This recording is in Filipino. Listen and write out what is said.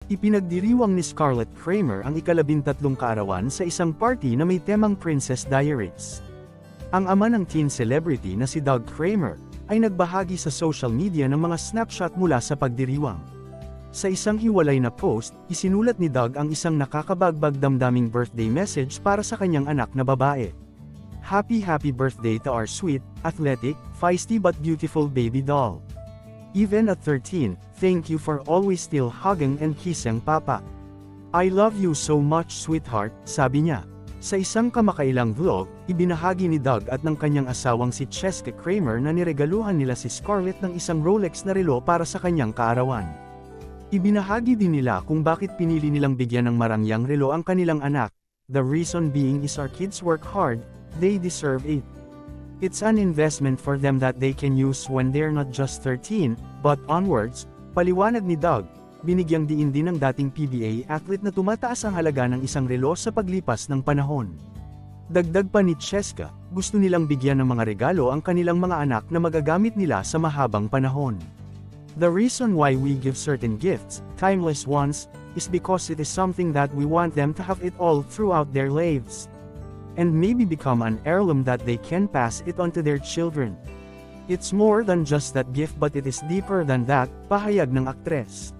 Ipinagdiriwang ni Scarlett Kramer ang ika-13 kaarawan sa isang party na may temang Princess Diaries. Ang ama ng teen celebrity na si Doug Kramer, ay nagbahagi sa social media ng mga snapshot mula sa pagdiriwang. Sa isang hiwalay na post, isinulat ni Doug ang isang nakakabagbag damdaming birthday message para sa kanyang anak na babae. Happy birthday to our sweet, athletic, feisty but beautiful baby doll. Even at 13, thank you for always still hugging and kissing Papa. I love you so much sweetheart, sabi niya. Sa isang kamakailang vlog, ibinahagi ni Doug at ng kanyang asawang si Cheska Kramer na niregaluhan nila si Scarlett ng isang Rolex na relo para sa kanyang kaarawan. Ibinahagi din nila kung bakit pinili nilang bigyan ng marangyang relo ang kanilang anak. The reason being is our kids work hard, they deserve it. It's an investment for them that they can use when they're not just 13, but onwards, paliwanag ni Doug. Binigyang diin din ng dating PBA athlete na tumataas ang halaga ng isang relo sa paglipas ng panahon. Dagdag pa ni Cheska, gusto nilang bigyan ng mga regalo ang kanilang mga anak na magagamit nila sa mahabang panahon. The reason why we give certain gifts, timeless ones, is because it is something that we want them to have it all throughout their lives. And maybe become an heirloom that they can pass it on to their children. It's more than just that gift but it is deeper than that, pahayag ng aktres.